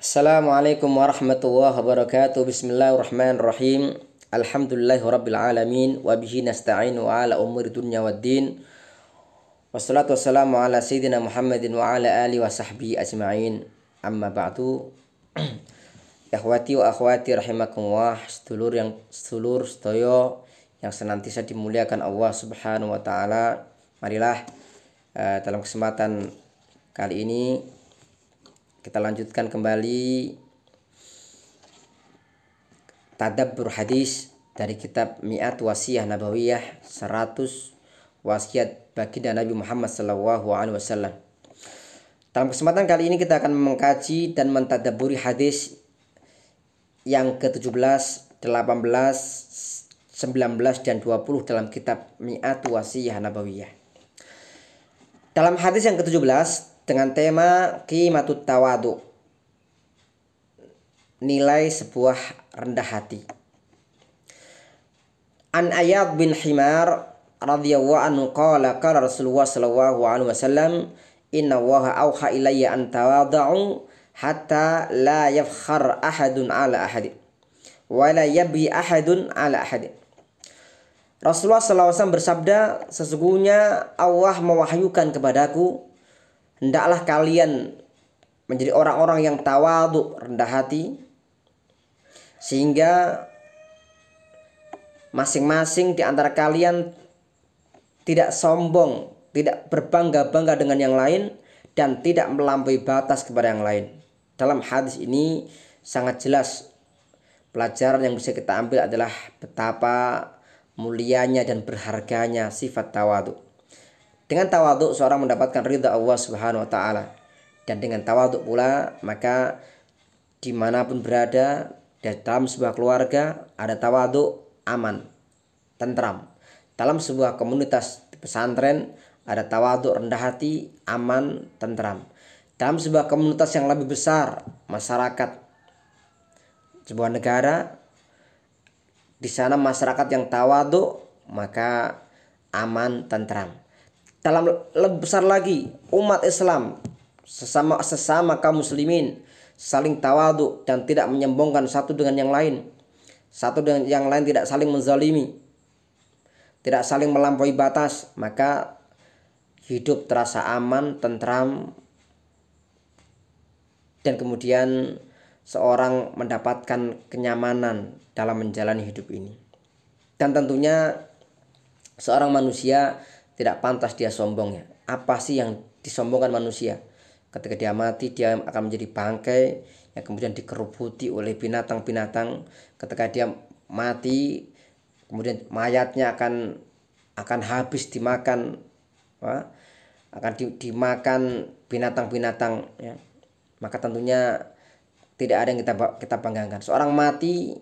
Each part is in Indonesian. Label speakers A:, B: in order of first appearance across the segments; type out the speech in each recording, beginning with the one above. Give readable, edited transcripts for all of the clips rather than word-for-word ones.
A: Assalamualaikum warahmatullahi wabarakatuh. Bismillahirrahmanirrahim. Alhamdulillahirabbil alamin wa bihi nasta'inu ala umuri dunya waddin. Wassalatu wassalamu ala sayyidina Muhammadin wa ala alihi wa sahbihi ajma'in. Amma ba'du. Ikhwati wa akhwati rahimakumullah, sedulur sedaya yang senantiasa dimuliakan Allah Subhanahu wa taala. Marilah dalam kesempatan kali ini kita lanjutkan kembali tadabbur hadis dari kitab Mi'at Wasiyah Nabawiyah, 100 wasiat baginda Nabi Muhammad SAW. Dalam kesempatan kali ini kita akan mengkaji dan mentadabburi hadis yang ke-17, 18, 19 dan 20 dalam kitab Mi'at Wasiyah Nabawiyah. Dalam hadis yang ke-17 dengan tema qimatut tawadu, nilai sebuah rendah hati. An Ayyad bin Himar radhiyallahu anhu qala qala Rasulullah sallallahu alaihi wasallam, inna Allaha auha ilayya an tawada'u hatta la yafkhar ahadun ala ahadin wa la yabi ahadun ala ahadin. Rasulullah sallallahu alaihi wasallam bersabda, sesungguhnya Allah mewahyukan kepadaku, hendaklah kalian menjadi orang-orang yang tawadhu, rendah hati, sehingga masing-masing di antara kalian tidak sombong, tidak berbangga-bangga dengan yang lain, dan tidak melampaui batas kepada yang lain. Dalam hadis ini sangat jelas pelajaran yang bisa kita ambil adalah betapa mulianya dan berharganya sifat tawadhu. Dengan tawadhu seorang mendapatkan ridha Allah Subhanahu wa taala, dan dengan tawadhu pula maka dimanapun berada, dalam sebuah keluarga ada tawadhu, aman, tentram. Dalam sebuah komunitas di pesantren ada tawadhu, rendah hati, aman, tentram. Dalam sebuah komunitas yang lebih besar, masyarakat sebuah negara, di sana masyarakat yang tawadhu maka aman, tentram. Dalam lebih besar lagi, umat Islam sesama kaum muslimin saling tawadhu dan tidak menyombongkan satu dengan yang lain. Satu dengan yang lain tidak saling menzalimi, tidak saling melampaui batas, maka hidup terasa aman, tentram, dan kemudian seorang mendapatkan kenyamanan dalam menjalani hidup ini. Dan tentunya seorang manusia tidak pantas dia sombongnya. Apa sih yang disombongkan manusia? Ketika dia mati, dia akan menjadi bangkai yang kemudian dikerubuti oleh binatang-binatang. Ketika dia mati, kemudian mayatnya akan habis dimakan, akan dimakan binatang-binatang, ya. Maka tentunya tidak ada yang kita banggakan. Seorang mati,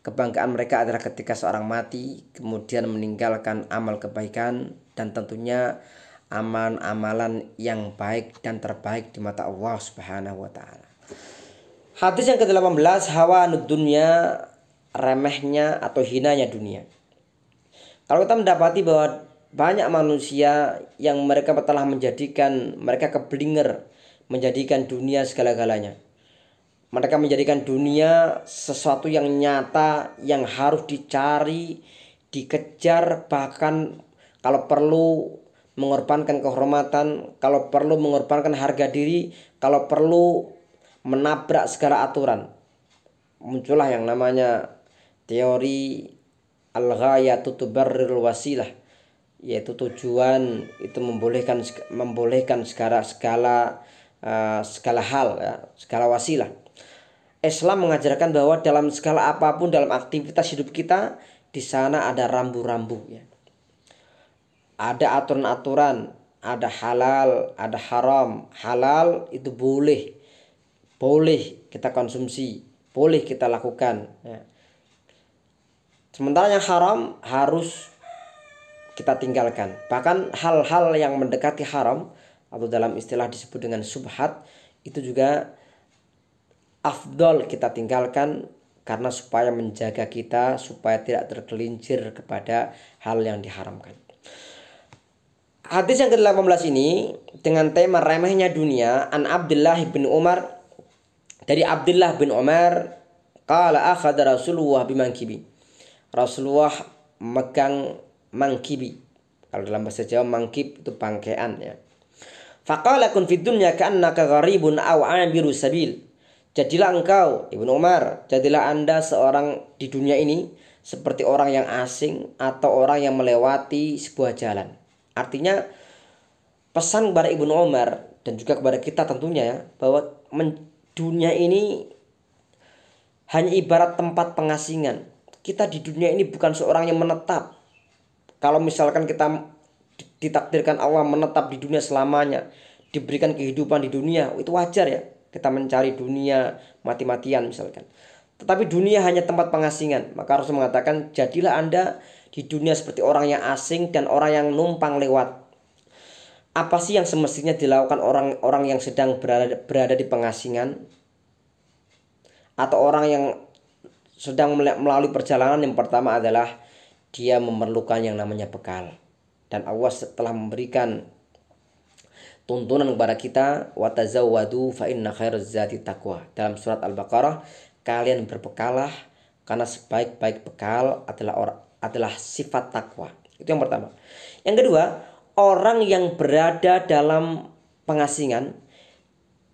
A: kebanggaan mereka adalah ketika seorang mati kemudian meninggalkan amal kebaikan dan tentunya amalan yang baik dan terbaik di mata Allah Subhanahu wa taala. Hadis yang ke-18, hawanud dunya, remehnya atau hinanya dunia. Kalau kita mendapati bahwa banyak manusia yang mereka telah menjadikan, mereka keblinger menjadikan dunia segala-galanya. Mereka menjadikan dunia sesuatu yang nyata, yang harus dicari, dikejar, bahkan kalau perlu mengorbankan kehormatan, kalau perlu mengorbankan harga diri, kalau perlu menabrak segala aturan. Muncullah yang namanya teori al-ghayatu tubarrirul wasilah, yaitu tujuan itu membolehkan segala hal, ya, segala wasilah. Islam mengajarkan bahwa dalam segala apapun, dalam aktivitas hidup kita, di sana ada rambu-rambu, ya. Ada aturan-aturan, ada halal, ada haram. Halal itu boleh kita konsumsi, boleh kita lakukan, ya. Sementara yang haram harus kita tinggalkan. Bahkan hal-hal yang mendekati haram atau dalam istilah disebut dengan subhat, itu juga afdol kita tinggalkan karena supaya menjaga kita supaya tidak tergelincir kepada hal yang diharamkan. Hadis yang ke-18 ini dengan tema remehnya dunia, an Abdullah bin Umar, Dari Abdullah bin Umar, qala akhadha Rasulullah bimankibi. Rasulullah megang mangkibi. Kalau dalam bahasa Jawa mangkib itu bangkean ya. Faqala kun fid dunya ka'annaka gharibun aw 'abiru sabil. Jadilah engkau, Ibnu Umar, jadilah Anda seorang di dunia ini seperti orang yang asing atau orang yang melewati sebuah jalan. Artinya pesan kepada Ibnu Umar dan juga kepada kita tentunya ya, bahwa dunia ini hanya ibarat tempat pengasingan. Kita di dunia ini bukan seorang yang menetap. Kalau misalkan kita ditakdirkan Allah menetap di dunia selamanya, diberikan kehidupan di dunia, itu wajar ya. Kita mencari dunia mati-matian misalkan. Tetapi dunia hanya tempat pengasingan. Maka Rasul mengatakan, jadilah Anda di dunia seperti orang yang asing dan orang yang numpang lewat. Apa sih yang semestinya dilakukan orang-orang yang sedang berada di pengasingan? Atau orang yang sedang melalui perjalanan? Yang pertama adalah dia memerlukan yang namanya bekal. Dan Allah setelah memberikan tuntunan kepada kita, watazawwadu fa inna khairaz zati taqwa. Dalam surat Al-Baqarah, kalian berbekalah karena sebaik-baik bekal adalah sifat takwa. Itu yang pertama. Yang kedua, orang yang berada dalam pengasingan,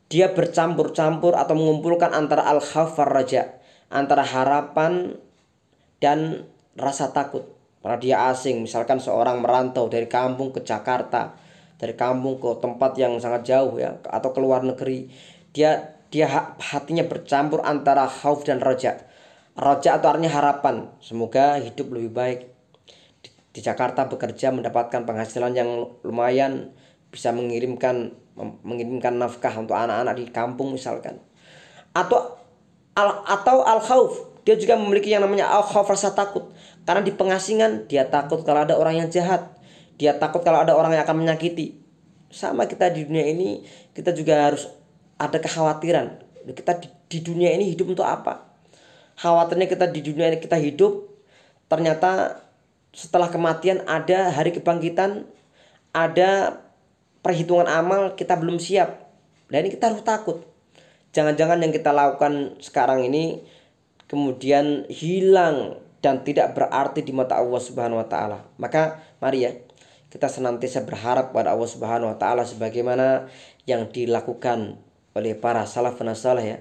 A: dia bercampur-campur atau mengumpulkan antara al-khauf war raja, antara harapan dan rasa takut. Karena dia asing, misalkan seorang merantau dari kampung ke Jakarta, dari kampung ke tempat yang sangat jauh ya, atau ke luar negeri, dia hatinya bercampur antara khauf dan raja. Raja itu artinya harapan, semoga hidup lebih baik. Di Jakarta bekerja mendapatkan penghasilan yang lumayan, bisa mengirimkan nafkah untuk anak-anak di kampung misalkan. Atau al-khauf, dia juga memiliki yang namanya al-khauf, rasa takut. Karena di pengasingan dia takut kalau ada orang yang jahat, dia takut kalau ada orang yang akan menyakiti. Sama kita di dunia ini, kita juga harus ada kekhawatiran. Kita di dunia ini hidup untuk apa? Khawatirnya kita di dunia ini kita hidup, ternyata setelah kematian ada hari kebangkitan, ada perhitungan amal, kita belum siap. Dan ini kita harus takut. Jangan-jangan yang kita lakukan sekarang ini kemudian hilang dan tidak berarti di mata Allah Subhanahu wa taala. Maka mari ya, kita senantiasa berharap pada Allah Subhanahu wa taala sebagaimana yang dilakukan oleh para salafun saleh ya.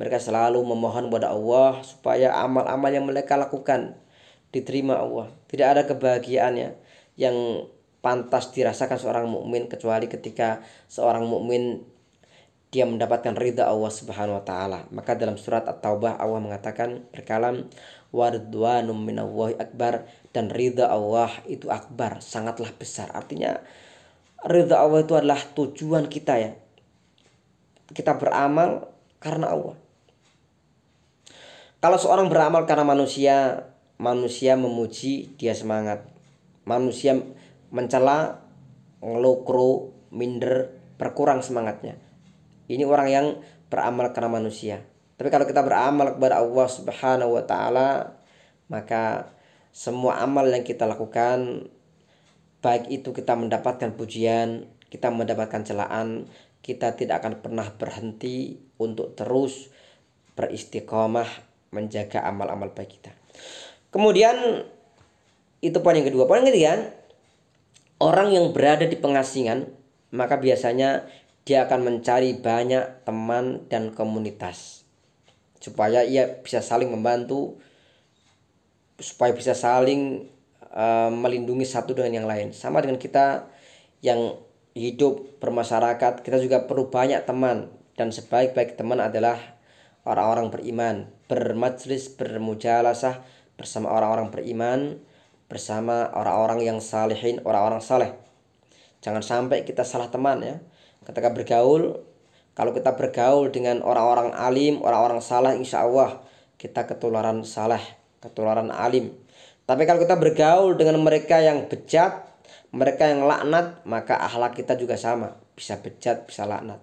A: Mereka selalu memohon kepada Allah supaya amal-amal yang mereka lakukan diterima Allah. Tidak ada kebahagiaannya yang pantas dirasakan seorang mukmin kecuali ketika seorang mukmin dia mendapatkan ridha Allah Subhanahu wa taala. Maka dalam surat At-Taubah Allah mengatakan berkalam waridwanum minallahi akbar, dan ridha Allah itu akbar, sangatlah besar. Artinya ridha Allah itu adalah tujuan kita ya. Kita beramal karena Allah. Kalau seorang beramal karena manusia, manusia memuji, dia semangat. Manusia mencela, ngelukru, minder, berkurang semangatnya. Ini orang yang beramal karena manusia. Tapi kalau kita beramal kepada Allah Subhanahu wa taala, maka semua amal yang kita lakukan, baik itu kita mendapatkan pujian, kita mendapatkan celaan, kita tidak akan pernah berhenti untuk terus beristiqomah menjaga amal-amal baik kita. Kemudian itu poin yang kedua. Poin yang ketiga, orang yang berada di pengasingan, maka biasanya dia akan mencari banyak teman dan komunitas supaya ia bisa saling membantu, supaya bisa saling melindungi satu dengan yang lain. Sama dengan kita yang hidup bermasyarakat, kita juga perlu banyak teman, dan sebaik-baik teman adalah orang-orang beriman, bermajlis, bermujalasah bersama orang-orang beriman, bersama orang-orang yang salihin, orang-orang saleh. Jangan sampai kita salah teman ya. Ketika bergaul, kalau kita bergaul dengan orang-orang alim, orang-orang saleh, insya Allah kita ketularan saleh, ketularan alim. Tapi kalau kita bergaul dengan mereka yang bejat, mereka yang laknat, maka akhlak kita juga sama, bisa bejat, bisa laknat.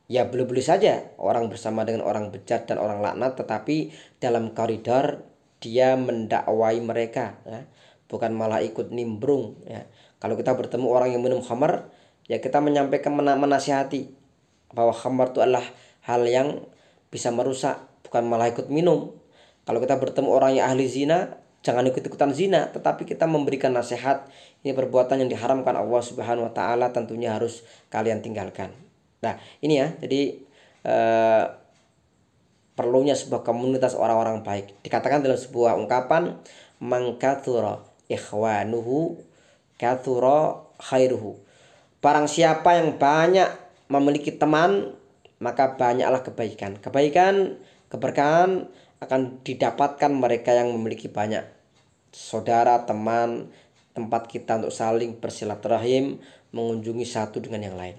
A: Ya boleh-boleh saja orang bersama dengan orang bejat dan orang laknat, tetapi dalam koridor dia mendakwai mereka ya, bukan malah ikut nimbrung ya. Kalau kita bertemu orang yang minum khamar, ya kita menyampaikan, menasihati bahwa khamar itu adalah hal yang bisa merusak, bukan malah ikut minum. Kalau kita bertemu orang yang ahli zina, jangan ikut-ikutan zina, tetapi kita memberikan nasihat, ini perbuatan yang diharamkan Allah Subhanahu wa taala, tentunya harus kalian tinggalkan. Nah, ini ya, jadi perlunya sebuah komunitas orang-orang baik. Dikatakan dalam sebuah ungkapan, man katsura ikhwanuhu katsura khairuhu. Barang siapa yang banyak memiliki teman, maka banyaklah kebaikan. Kebaikan, keberkahan akan didapatkan mereka yang memiliki banyak saudara, teman, tempat kita untuk saling bersilaturahim, mengunjungi satu dengan yang lain.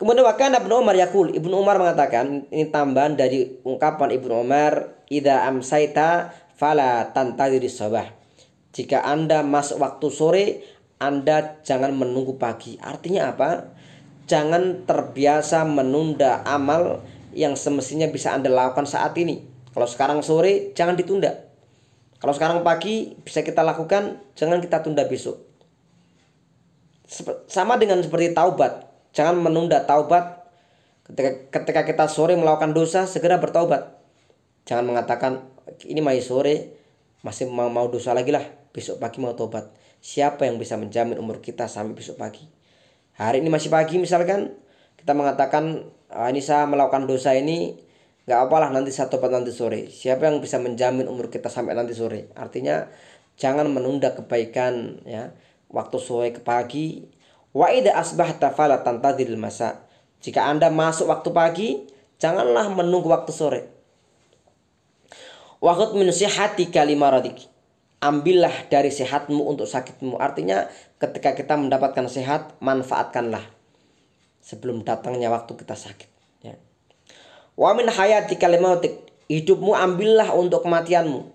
A: Kemudian wakana Ibnu Umar yaqul, Ibnu Umar mengatakan, ini tambahan dari ungkapan Ibnu Umar, idza amsaita fala tantadhiri sabah. Jika Anda masuk waktu sore, Anda jangan menunggu pagi. Artinya apa? Jangan terbiasa menunda amal yang semestinya bisa Anda lakukan saat ini. Kalau sekarang sore, jangan ditunda. Kalau sekarang pagi bisa kita lakukan, jangan kita tunda besok. Sama dengan seperti taubat. Jangan menunda taubat. Ketika kita sore melakukan dosa, segera bertaubat. Jangan mengatakan, ini masih sore, masih mau dosa lagi lah, besok pagi mau taubat. Siapa yang bisa menjamin umur kita sampai besok pagi? Hari ini masih pagi misalkan, kita mengatakan, ini saya melakukan dosa ini, gak apalah nanti saya tobat nanti sore. Siapa yang bisa menjamin umur kita sampai nanti sore? Artinya jangan menunda kebaikan ya, waktu sore ke pagi. Wa idza asbahta fala tantadhil masa. Jika Anda masuk waktu pagi, janganlah menunggu waktu sore. Wa khudh min sihhatika limaradik. Ambillah dari sehatmu untuk sakitmu. Artinya ketika kita mendapatkan sehat, manfaatkanlah sebelum datangnya waktu kita sakit ya. Wa min hayatika limautik. Hidupmu ambillah untuk kematianmu.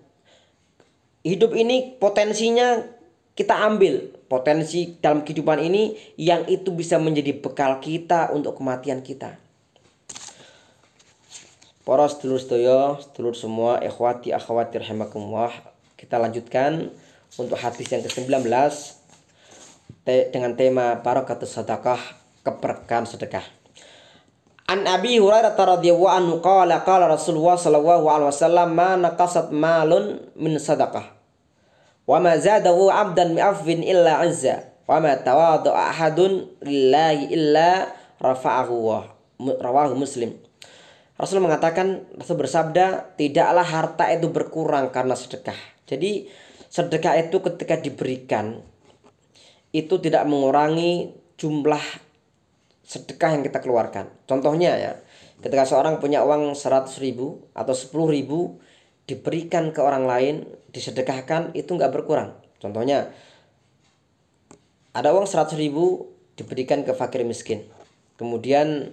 A: Hidup ini potensinya kita ambil. Potensi dalam kehidupan ini yang itu bisa menjadi bekal kita untuk kematian kita. Para sedulur-sedulur, sedulur semua, ikhwati akhwati rahimakumullah. Kita lanjutkan untuk hadis yang ke-19 dengan tema barakatus sedekah, keberkahan sedekah. An Abi Hurairah radhiyallahu anhu qala qala Rasulullah sallallahu alaihi wasallam, ma naqasat malun min sedekah wa ma zadahu 'abdan mi'afwin illa 'azza wa ma tawadda'a ahadun lillahi illa rafa'ahu. Rawahu Muslim. Rasul mengatakan, Rasul bersabda, tidaklah harta itu berkurang karena sedekah. Jadi sedekah itu ketika diberikan itu tidak mengurangi jumlah sedekah yang kita keluarkan. Contohnya ya, ketika seorang punya uang 100.000 atau 10.000 diberikan ke orang lain, disedekahkan, itu nggak berkurang. Contohnya ada uang 100.000 diberikan ke fakir miskin, kemudian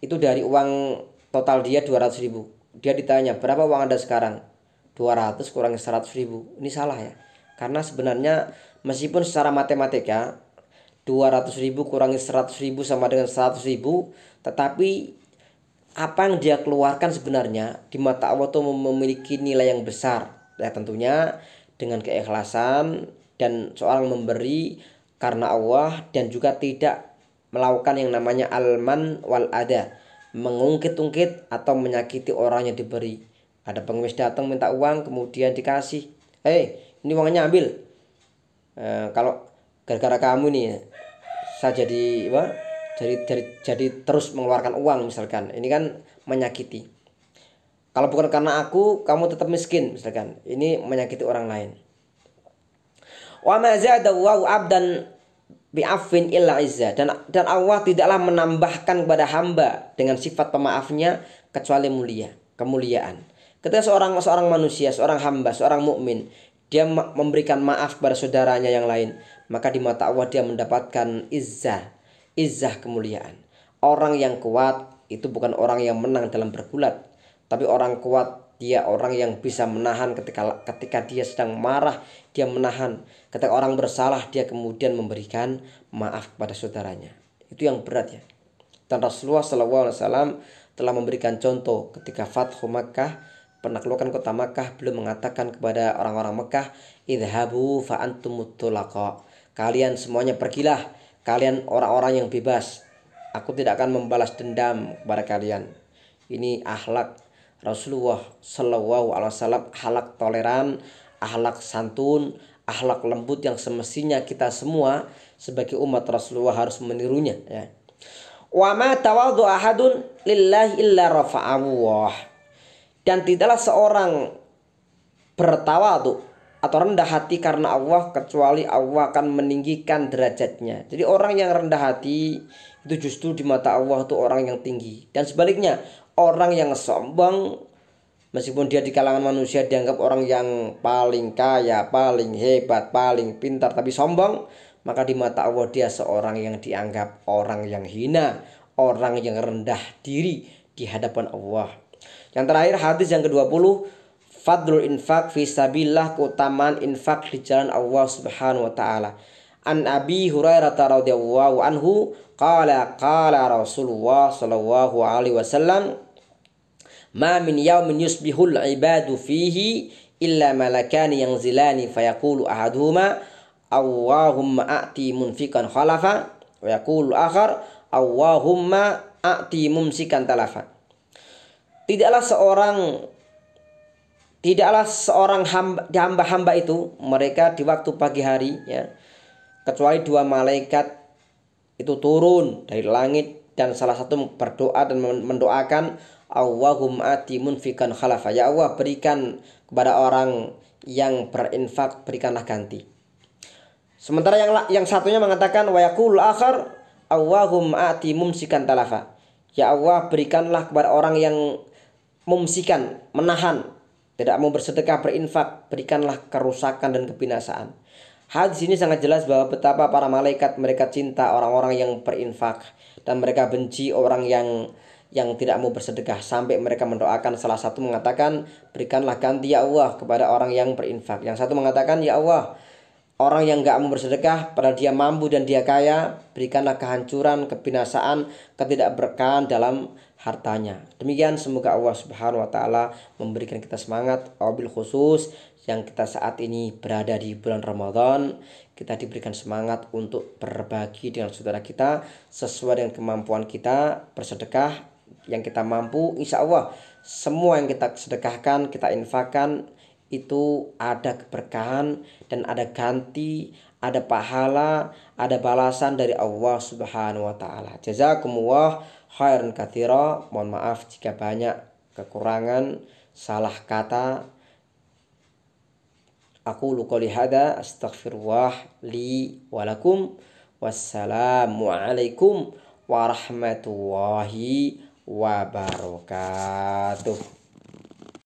A: itu dari uang total dia 200.000. Dia ditanya, berapa uang Anda sekarang? 200 kurangi 100.000. Ini salah ya. Karena sebenarnya meskipun secara matematika 200.000 kurangi 100.000 sama dengan 100.000, tetapi apa yang dia keluarkan sebenarnya di mata Allah itu memiliki nilai yang besar. Ya tentunya dengan keikhlasan dan seorang memberi karena Allah, dan juga tidak melakukan yang namanya alman wal ada, mengungkit-ungkit atau menyakiti orang yang diberi. Ada pengemis datang minta uang, kemudian dikasih, ini uangnya ambil. Kalau gara-gara kamu nih saya jadi jadi terus mengeluarkan uang misalkan, ini kan menyakiti. Kalau bukan karena aku, kamu tetap miskin misalkan, ini menyakiti orang lain. Wa ma zadahu 'abdan bi'afwin illa 'izza, dan Allah tidaklah menambahkan kepada hamba dengan sifat pemaafnya kecuali kemuliaan. Ketika seorang manusia, seorang hamba, seorang mukmin, dia memberikan maaf kepada saudaranya yang lain, maka di mata Allah dia mendapatkan izzah kemuliaan. Orang yang kuat itu bukan orang yang menang dalam bergulat, tapi orang kuat dia orang yang bisa menahan ketika dia sedang marah, dia menahan. Ketika orang bersalah, dia kemudian memberikan maaf kepada saudaranya. Itu yang berat ya. Dan Rasulullah SAW telah memberikan contoh ketika Fathu Makkah, penaklukan kota Makkah, beliau mengatakan kepada orang-orang Makkah, idhabu fa antumut tulaqa. Kalian semuanya pergilah, kalian orang-orang yang bebas. Aku tidak akan membalas dendam kepada kalian. Ini akhlak Rasulullah Shallallahu Alaihi Wasallam, akhlak toleran, akhlak santun, akhlak lembut yang semestinya kita semua sebagai umat Rasulullah harus menirunya. Ya. Wa ma tawadhu ahadun lillahi illa rafa'ahu. Dan tidaklah seorang bertawadhu atau rendah hati karena Allah kecuali Allah akan meninggikan derajatnya. Jadi orang yang rendah hati itu justru di mata Allah itu orang yang tinggi. Dan sebaliknya, orang yang sombong meskipun dia di kalangan manusia dianggap orang yang paling kaya, paling hebat, paling pintar, tapi sombong, maka di mata Allah dia seorang yang dianggap orang yang hina, orang yang rendah diri di hadapan Allah. Yang terakhir hadis yang ke-20, fadlul infak fi sabilillah, keutamaan infak di jalan Allah Subhanahu wa taala. An Abi Hurairah radhiyallahu anhu qala Rasulullah sallallahu alaihi wasallam, ma min yaumin yusbihul ibadu fihi illa malakani yanzilani fayaqulu ahaduhuma Allahumma a'ti munfikan khalafa wa yaqulu akhar Allahumma a'ti mumsikan talafa. Tidaklah seorang hamba itu mereka di waktu pagi hari, ya, kecuali dua malaikat itu turun dari langit dan salah satu berdoa dan mendoakan Allahumma ati munfikan khalafa, ya Allah berikan kepada orang yang berinfak berikanlah ganti. Sementara yang satunya mengatakan wa yaqul akhar Allahumma ati mumsikan talafa, ya Allah berikanlah kepada orang yang mumsikan, menahan, tidak mau bersedekah berinfak, berikanlah kerusakan dan kebinasaan. Hadis ini sangat jelas bahwa betapa para malaikat mereka cinta orang-orang yang berinfak dan mereka benci orang yang tidak mau bersedekah, sampai mereka mendoakan, salah satu mengatakan berikanlah ganti ya Allah kepada orang yang berinfak. Yang satu mengatakan ya Allah orang yang gak mau bersedekah padahal dia mampu dan dia kaya, berikanlah kehancuran, kebinasaan, ketidakberkahan dalam hartanya. Demikian, semoga Allah Subhanahu wa taala memberikan kita semangat, wabil khusus yang kita saat ini berada di bulan Ramadan, kita diberikan semangat untuk berbagi dengan saudara kita sesuai dengan kemampuan kita, bersedekah yang kita mampu. Insya Allah semua yang kita sedekahkan, kita infakkan itu ada keberkahan dan ada ganti, ada pahala, ada balasan dari Allah Subhanahu wa taala. Jazakumullah khairan katsira. Mohon maaf jika banyak kekurangan, salah kata. Aku qouli hada astaghfirullah li wa lakum. Wassalamualaikum warahmatullahi wabarakatuh.